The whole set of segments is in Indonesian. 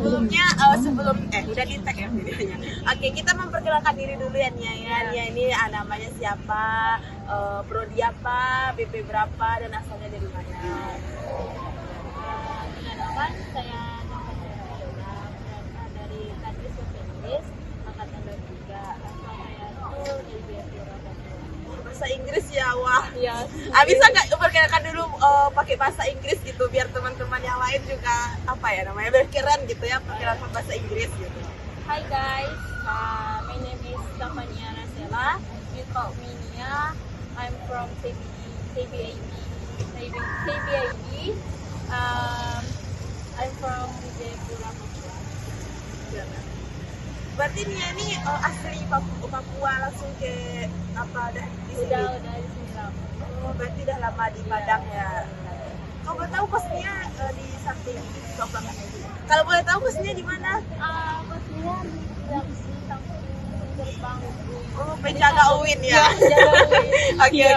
sebelumnya udah di tag ya videonya. Oke, kita memperkenalkan diri dulu ya Nia ya. Nia ini namanya siapa, prodi apa, BP berapa, dan asalnya dari mana? Perkenalkan, saya nama Yola, berasal dari Kadis Bahasa Inggris angkatan 23. Asal saya itu dari Jayapura, Papua. Bahasa Inggris ya, wah. Iya. Bisa nggak perkenalkan dulu pakai bahasa Inggris gitu biar teman-teman yang lain juga apa ya namanya berkeren gitu ya, perkenalkan bahasa Inggris gitu. Hi guys, my name is Stefania Rasela. You call me Nia. I'm from KBIB. I'm from Jayapura, Papua. Berarti Nia ini asli Papua langsung ke apa dah di sini? Udah di sini lama. Oh, berarti udah lama di Padang ya. Kalau boleh tahu kosnya di samping Coba. Kalau boleh tahu kosnya di mana? Pastinya di samping gerbang. Oh, penjaga UIN ya. Oke.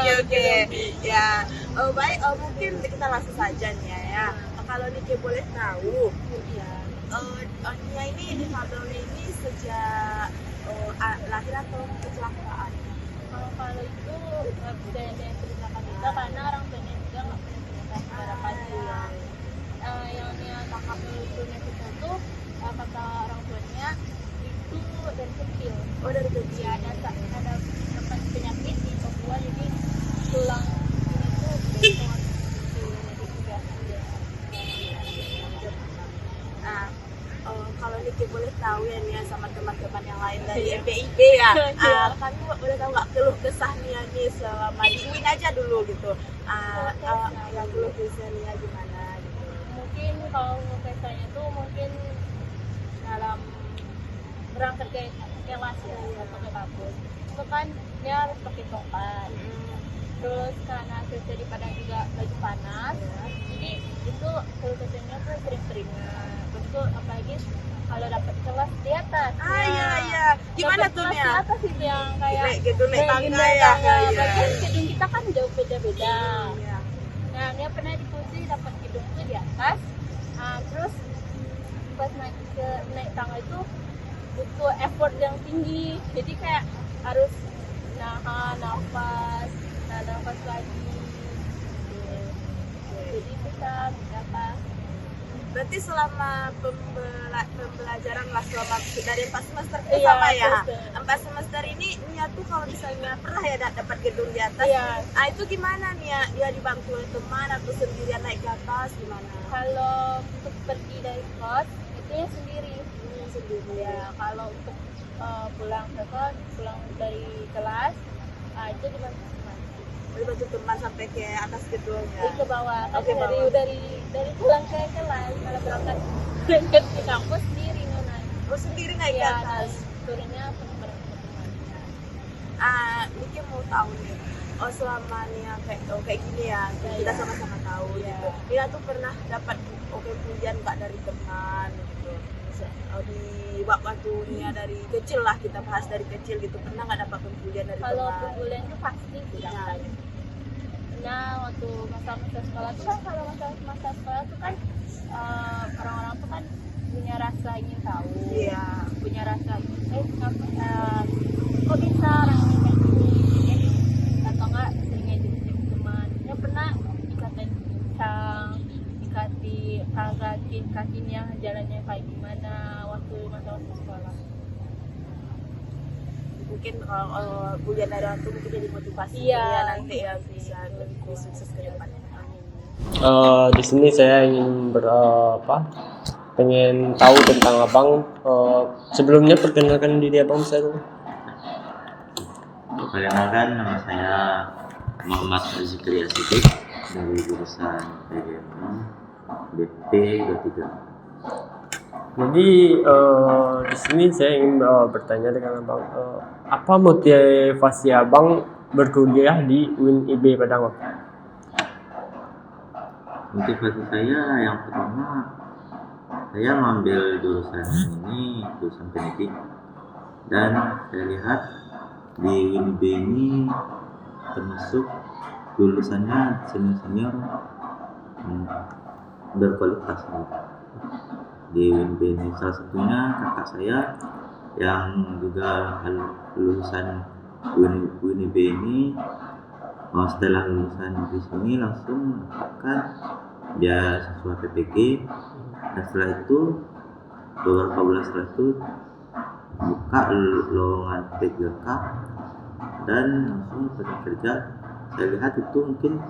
Ya. Baik, mungkin kita langsung saja nih ya. Kalau Nike boleh tahu, Nia ini difabelnya ini sejak lahir atau kecelakaan? Kalau itu nggak bisa yang ceritakan kita karena orang tuanya juga nggak pernah cerita secara pasti ya. Yang dia tangkap lucunya kita tuh kata orang tuanya itu dari kecil. Oh, dari kecil. Ya, ada dapat penyakit di Papua jadi tulang ini tuh dari sangat kecil jadi tidak. Nah, kalau Niki boleh tahu ya Nia sama teman-teman yang lain dari MPIB ya, kan udah tahu nggak keluh kesah Nia nih selama di UIN aja dulu gitu. Yang keluh kesah Nia gimana gitu? Mungkin kalau kesahnya tuh mungkin dalam berangkat ke kelas ya atau ke kampus itu kan dia harus pakai tongkat. Terus karena cuaca di Padang juga lagi panas, jadi itu keluhannya tuh sering keringat. Terus tuh apalagi kalau dapat kelas di atas. Iya. Gimana tuh kelas Nia? di atas itu yang kayak naik tangga ya. Bagian gedung kita kan jauh beda-beda. Iya. Nah, dia pernah dikunci dapat gedung tuh di atas. Terus pas naik tangga itu butuh effort yang tinggi. Jadi kayak harus nahan nafas lagi. Jadi kita berapa? Berarti selama pembelajaran lah selama dari 4 semester itu sama ya. 4 semester ini Nia tuh kalau misalnya pernah ya dapat gedung di atas. Iya. Itu gimana Nia? Dia dibantu oleh teman atau sendirian naik ke atas gimana? Kalau untuk pergi dari kos itu ya sendiri. Ya, kalau untuk pulang dari kelas itu dibantu teman. Dibantu teman sampai ke atas gedung ya. Ke bawah. Oke, Dari pulang ke kelas kalau berangkat ke kampus sendiri naik. Oh, sendiri naik ke atas. Turunnya bareng teman. Niki mau tahu nih. Selama Nia kayak gini ya, kita sama-sama tahu gitu. Nia tuh pernah dapat pujian nggak dari teman gitu. Di waktu Nia dari kecil lah, kita bahas dari kecil gitu, pernah nggak dapat pujian dari Kalau teman? pujian itu pasti tidak. Nah, waktu masa-masa sekolah tuh kan orang-orang tuh kan punya rasa ingin tahu. Iya. Punya rasa kok bisa orang ini kayak gini atau enggak sering ngejek teman. Ya pernah dikatain pincang, dikasih kakinya jalannya kayak gimana waktu masa-masa sekolah. Mungkin kalau pujian dari orang tuh mungkin jadi motivasi ya nanti ya bisa lebih sukses ke depannya. Di sini saya ingin pengen tahu tentang abang. Sebelumnya perkenalkan diri abang saya dulu. Perkenalkan, nama saya Muhammad Rizky Asidik dari jurusan PGM BP 23. Jadi di sini saya ingin bertanya dengan abang, apa motivasi abang berkuliah di UIN IB Padang? Motivasi saya yang pertama, saya mengambil jurusan ini, jurusan pendidik, dan saya lihat di UIN IB ini termasuk lulusannya senior berkualitas. di UNB ini. Salah satunya kakak saya yang juga lulusan UNB ini. Setelah lulusan di sini langsung mendapatkan dia siswa PPG, dan setelah itu beberapa bulan setelah itu buka lowongan P3K dan langsung bekerja. Saya lihat itu mungkin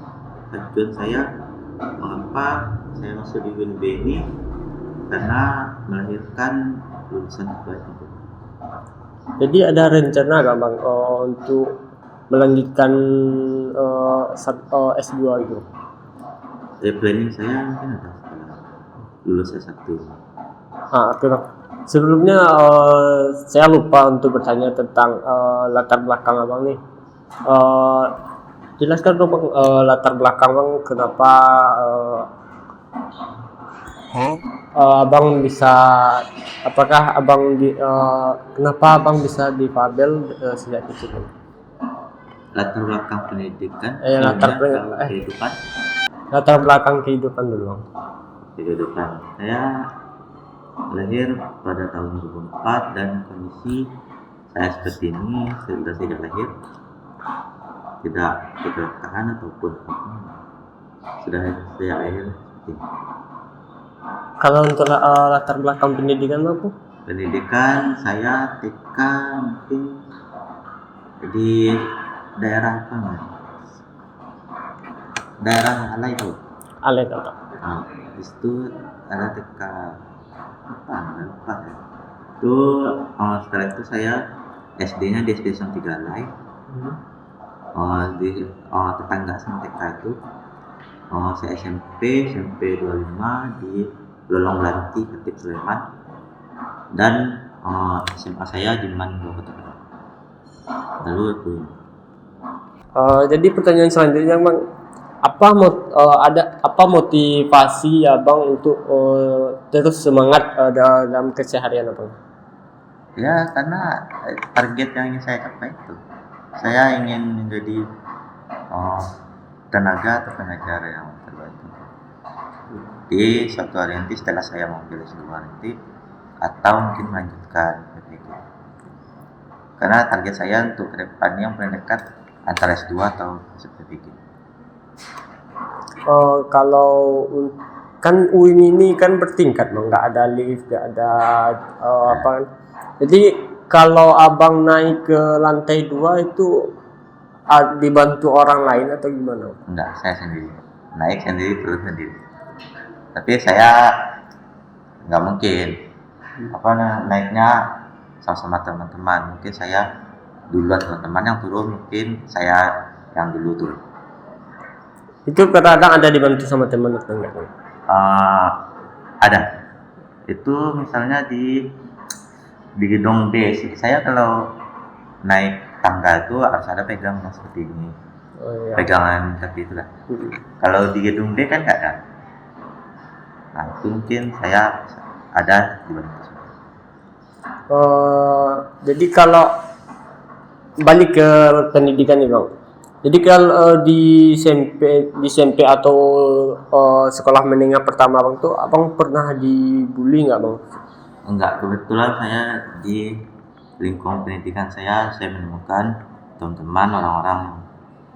tujuan saya mengapa saya masuk di UNB ini, karena melahirkan lulusan terbaik. Jadi ada rencana nggak bang untuk melanjutkan S2 gitu? Planning saya mungkin ada setelah lulus S1. Oke bang. Sebelumnya saya lupa untuk bertanya tentang latar belakang abang nih. Jelaskan dong bang, latar belakang bang, kenapa abang bisa, apakah abang kenapa abang bisa difabel sejak kecil? Latar belakang pendidikan, kehidupan. Latar belakang kehidupan dulu bang. Kehidupan saya lahir pada tahun 2004 dan kondisi saya seperti ini sudah sejak lahir, tidak kecelakaan ataupun sudah sejak lahir seperti ini. Kalau untuk latar belakang pendidikan apa? Pendidikan saya TK mungkin di daerah apa namanya? Daerah Alai itu. Alay atau Di situ ada TK apa? Lupa ya. Itu setelah itu saya SD-nya di SD 3 Alai. Di tetangga sama TK itu. Saya SMP 25 di Lolong Lanti, Ketip Sleman, dan SMA saya di Man Kota Padang. Lalu aku jadi pertanyaan selanjutnya bang, apa motivasi abang untuk terus semangat dalam keseharian abang? ya karena target yang ingin saya capai itu, saya ingin menjadi tenaga atau pengajar yang terbaik di suatu hari nanti setelah saya mengambil S2 nanti, atau mungkin melanjutkan PPG. Karena target saya untuk kedepannya yang paling dekat antara S2 atau PPG. Kalau kan UIN ini kan bertingkat bang, nggak ada lift, nggak ada apa kan. Jadi kalau abang naik ke lantai 2 itu dibantu orang lain atau gimana? Enggak, saya sendiri. Naik sendiri, turun sendiri. Tapi saya nggak mungkin naiknya sama-sama teman-teman. Mungkin saya duluan teman-teman yang turun, mungkin saya yang dulu turun. Itu kadang ada dibantu sama teman atau enggak? Ada. Itu misalnya di gedung B. Saya kalau naik tangga itu harus ada pegangan seperti ini. Iya. Pegangan seperti itu kan. Kalau di gedung D kan nggak ada. Nah itu mungkin saya ada dibantu. Jadi kalau balik ke pendidikan nih bang, jadi kalau di SMP atau sekolah menengah pertama bang tuh, abang pernah dibully nggak bang? Enggak, kebetulan saya di lingkungan pendidikan saya menemukan teman-teman orang-orang yang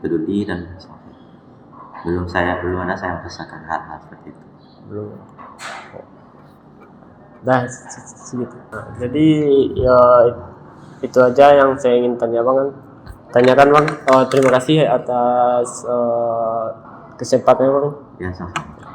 peduli dan belum ada saya merasakan hal-hal seperti itu. Belum. Dah segitu. Nah, jadi ya itu aja yang saya ingin tanyakan bang. Terima kasih atas kesempatannya bang. Ya, sama-sama.